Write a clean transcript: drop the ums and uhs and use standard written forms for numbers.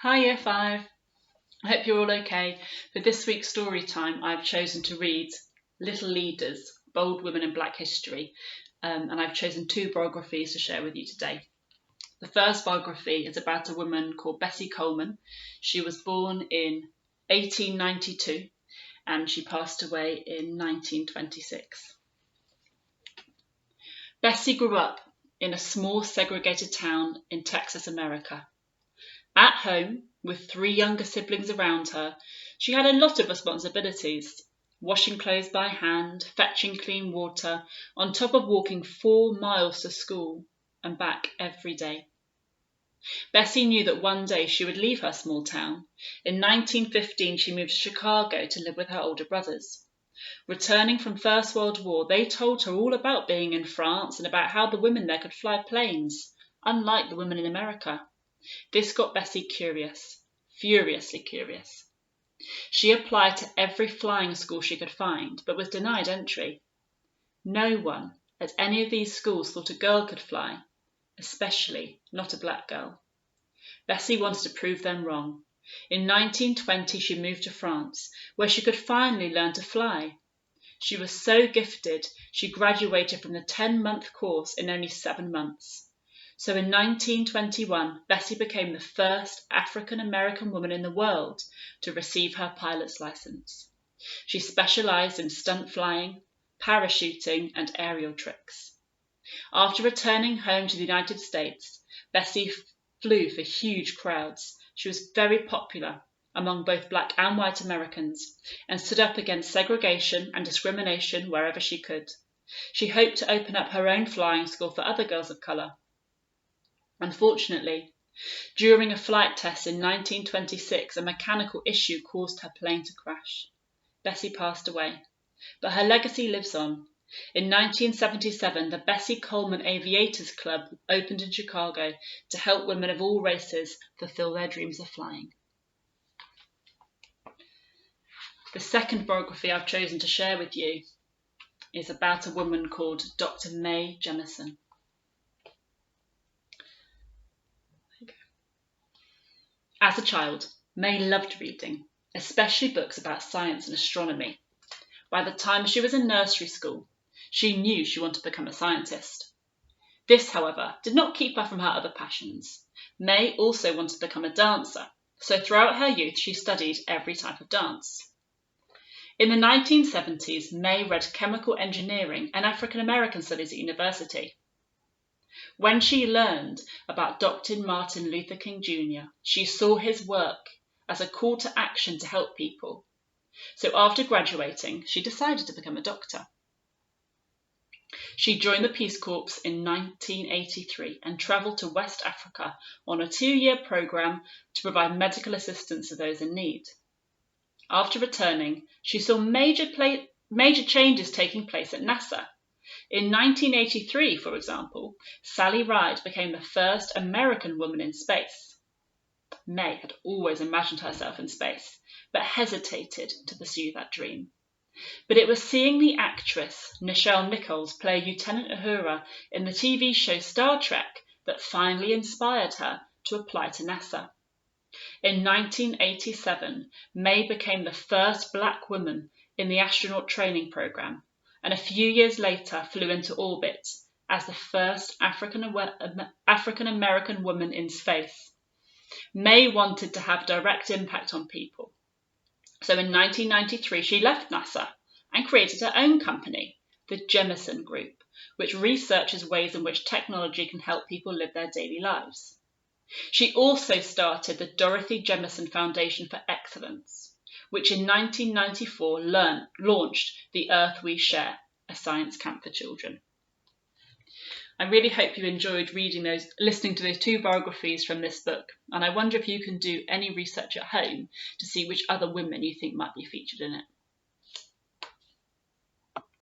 Hi Year 5, I hope you're all okay. For this week's story time, I've chosen to read Little Leaders, Bold Women in Black History, and I've chosen two biographies to share with you today. The first biography is about a woman called Bessie Coleman. She was born in 1892 and she passed away in 1926. Bessie grew up in a small segregated town in Texas, America. At home, with three younger siblings around her, she had a lot of responsibilities, washing clothes by hand, fetching clean water, on top of walking 4 miles to school and back every day. Bessie knew that one day she would leave her small town. In 1915, she moved to Chicago to live with her older brothers. Returning from First World War, they told her all about being in France and about how the women there could fly planes, unlike the women in America. This got Bessie curious, furiously curious. She applied to every flying school she could find, but was denied entry. No one at any of these schools thought a girl could fly, especially not a black girl. Bessie wanted to prove them wrong. In 1920, she moved to France, where she could finally learn to fly. She was so gifted, she graduated from the 10-month course in only 7 months. So in 1921, Bessie became the first African-American woman in the world to receive her pilot's license. She specialized in stunt flying, parachuting, and aerial tricks. After returning home to the United States, Bessie flew for huge crowds. She was very popular among both black and white Americans and stood up against segregation and discrimination wherever she could. She hoped to open up her own flying school for other girls of color. Unfortunately, during a flight test in 1926, a mechanical issue caused her plane to crash. Bessie passed away, but her legacy lives on. In 1977, the Bessie Coleman Aviators Club opened in Chicago to help women of all races fulfill their dreams of flying. The second biography I've chosen to share with you is about a woman called Dr. Mae Jemison. As a child, Mae loved reading, especially books about science and astronomy. By the time she was in nursery school, she knew she wanted to become a scientist. This, however, did not keep her from her other passions. Mae also wanted to become a dancer, so throughout her youth she studied every type of dance. In the 1970s, Mae read chemical engineering and African American studies at university. When she learned about Dr. Martin Luther King Jr., she saw his work as a call to action to help people. So after graduating, she decided to become a doctor. She joined the Peace Corps in 1983 and travelled to West Africa on a 2-year program to provide medical assistance to those in need. After returning, she saw major changes taking place at NASA. In 1983, for example, Sally Ride became the first American woman in space. Mae had always imagined herself in space, but hesitated to pursue that dream. But it was seeing the actress Nichelle Nichols play Lieutenant Uhura in the TV show Star Trek that finally inspired her to apply to NASA. In 1987, Mae became the first black woman in the astronaut training program, and a few years later flew into orbit as the first African-American woman in space. Mae wanted to have direct impact on people. So in 1993, she left NASA and created her own company, the Jemison Group, which researches ways in which technology can help people live their daily lives. She also started the Dorothy Jemison Foundation for Excellence, which in 1994 launched The Earth We Share, a science camp for children. I really hope you enjoyed listening to those two biographies from this book, and I wonder if you can do any research at home to see which other women you think might be featured in it.